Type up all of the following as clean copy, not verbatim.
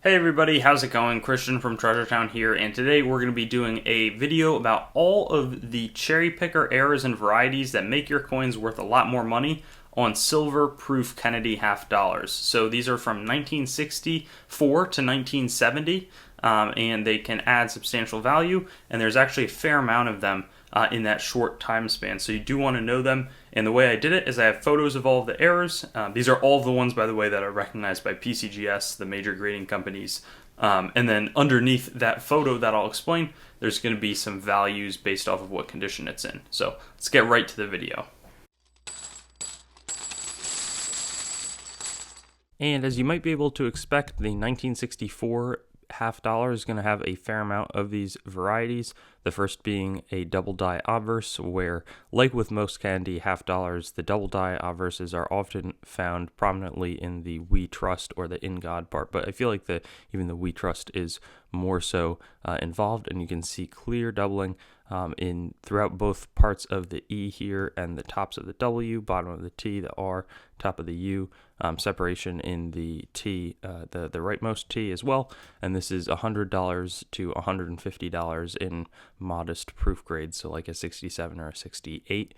Hey everybody, how's it going? Christian from Treasure Town here, and today we're going to be doing a video about all of the cherry picker errors and varieties that make your coins worth a lot more money on silver proof Kennedy half dollars. So these are from 1964 to 1970, and they can add substantial value, and there's actually a fair amount of them in that short time span. So you do want to know them. And the way I did it is I have photos of all of the errors. These are all of the ones, by the way, that are recognized by PCGS, the major grading companies. And then underneath that photo that I'll explain, there's going to be some values based off of what condition it's in. So let's get right to the video. And as you might be able to expect, the 1964 half dollar is going to have a fair amount of these varieties. The first being a double die obverse, where, like with most Kennedy half dollars, the double die obverses are often found prominently in the We Trust or the In God part. But I feel like even the We Trust is more so involved, and you can see clear doubling in throughout both parts of the E here and the tops of the W, bottom of the T, the R, top of the U, separation in the T, the rightmost T as well. And this is $100 to $150 in modest proof grades, so like a 67 or a 68.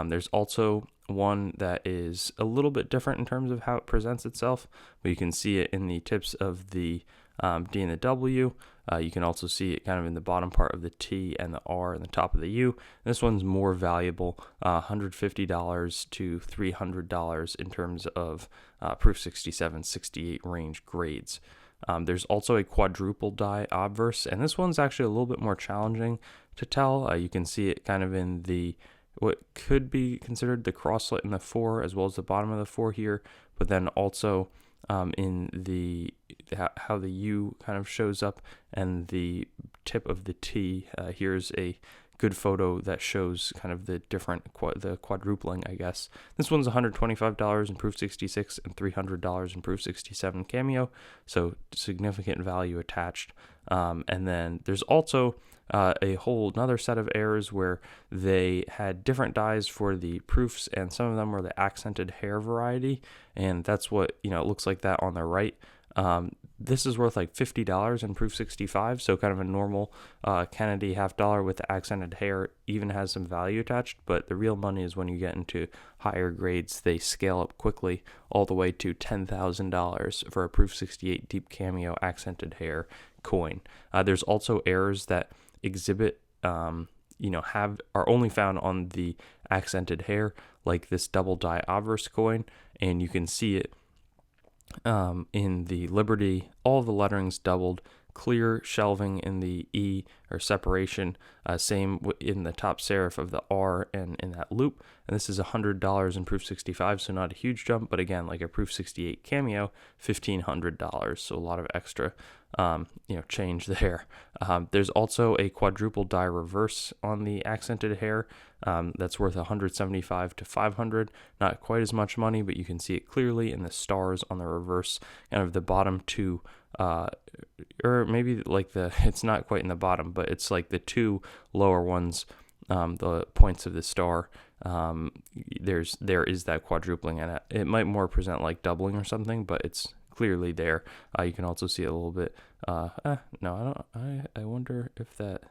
There's also one that is a little bit different in terms of how it presents itself, but you can see it in the tips of the D and the W. You can also see it kind of in the bottom part of the T and the R and the top of the U. This one's more valuable, $150 to $300 in terms of proof 67, 68 range grades. There's also a quadruple die obverse, and this one's actually a little bit more challenging to tell. You can see it kind of in the what could be considered the crosslet in the 4 as well as the bottom of the 4 here, but then also in the how the U kind of shows up and the tip of the T. Here's a good photo that shows kind of the different the quadrupling, I guess. This one's $125 in proof 66 and $300 in proof 67 cameo, so significant value attached. And then there's also a whole another set of errors where they had different dies for the proofs, and some of them were the accented hair variety, and that's what it looks like that on the right. This is worth like $50 in proof 65, so kind of a normal Kennedy half dollar with the accented hair even has some value attached, but the real money is when you get into higher grades. They scale up quickly all the way to $10,000 for a proof 68 deep cameo accented hair coin. There's also errors that exhibit are only found on the accented hair, like this double die obverse coin, and you can see it in the Liberty. All the lettering's doubled, clear shelving in the E or separation, same in the top serif of the R and in that loop. And this is $100 in proof 65, so not a huge jump, but again, like a proof 68 cameo, $1,500, so a lot of extra change there. There's also a quadruple die reverse on the accented hair that's worth $175 to $500. Not quite as much money, but you can see it clearly in the stars on the reverse, kind of the bottom two, or maybe like it's not quite in the bottom, but it's like the two lower ones, the points of the star. There is that quadrupling, and it might more present like doubling or something, but it's clearly there. You can also see it a little bit. No, I wonder if that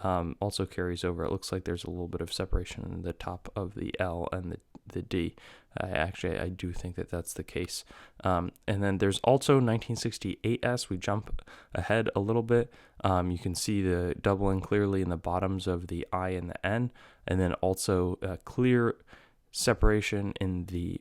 also carries over. It looks like there's a little bit of separation in the top of the L and the D. Actually, I do think that that's the case. And then there's also 1968S. We jump ahead a little bit. You can see the doubling clearly in the bottoms of the I and the N, and then also clear separation in the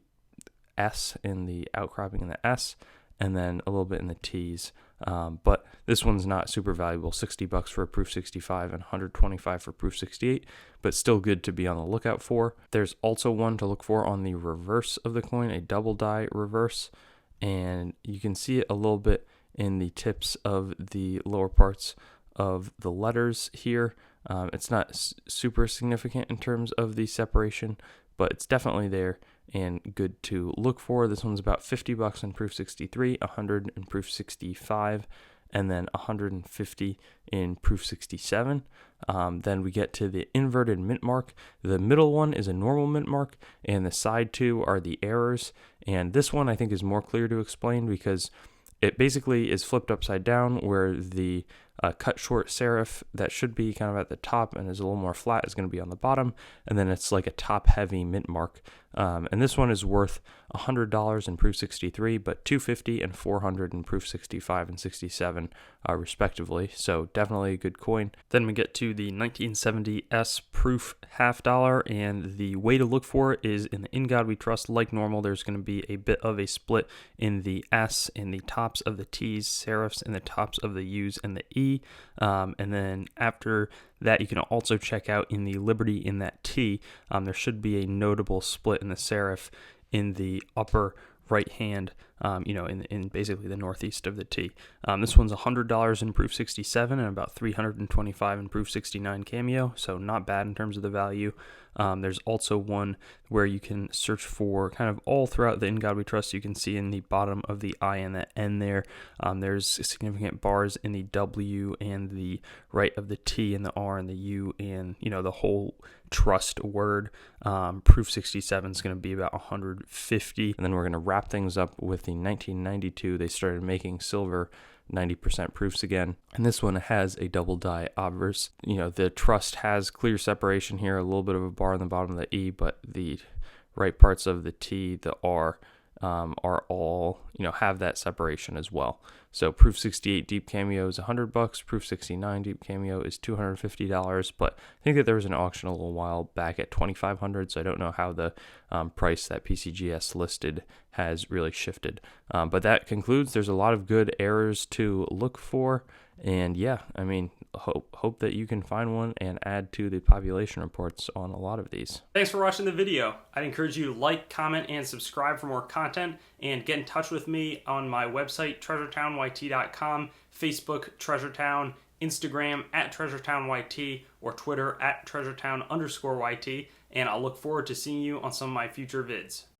S, in the outcropping in the S, and then a little bit in the T's. But this one's not super valuable, $60 for a proof 65 and $125 for proof 68, but still good to be on the lookout for. There's also one to look for on the reverse of the coin, a double die reverse, and you can see it a little bit in the tips of the lower parts of the letters here. It's not super significant in terms of the separation, but it's definitely there and good to look for. This one's about $50 in proof 63, $100 in proof 65, and then $150 in proof 67. Then we get to the inverted mint mark. The middle one is a normal mint mark, and the side two are the errors. And this one I think is more clear to explain because it basically is flipped upside down, where the cut short serif that should be kind of at the top and is a little more flat is going to be on the bottom, and then it's like a top heavy mint mark. And this one is worth $100 in proof 63, but $250 and $400 in proof 65 and 67 respectively. So definitely a good coin. Then we get to the 1970S proof $half, and the way to look for it is in the In God We Trust. Like normal, there's going to be a bit of a split in the S, in the tops of the T's, serifs in the tops of the U's and the E. And then after that, you can also check out in the Liberty in that T, there should be a notable split in the serif in the upper right hand, in basically the northeast of the T. This one's $100 in proof 67 and about $325 in proof 69 cameo, so not bad in terms of the value. There's also one where you can search for kind of all throughout the In God We Trust. You can see in the bottom of the I and the N there, there's significant bars in the W and the right of the T and the R and the U and, the whole trust word. Proof 67 is going to be about 150. And then we're going to wrap things up with the 1992. They started making silver 90% proofs again, and this one has a double die obverse. The trust has clear separation here, a little bit of a bar on the bottom of the E, but the right parts of the T, the R, are all, have that separation as well. So proof 68 deep cameo is $100. Proof 69 deep cameo is $250. But I think that there was an auction a little while back at $2,500. So I don't know how the price that PCGS listed has really shifted. But that concludes. There's a lot of good errors to look for. And yeah, hope that you can find one and add to the population reports on a lot of these. Thanks for watching the video. I'd encourage you to like, comment, and subscribe for more content, and get in touch with me on my website, treasuretown.yt.com, Facebook, Treasuretown, Instagram @TreasuretownYT, or Twitter @Treasuretown_YT, and I'll look forward to seeing you on some of my future vids.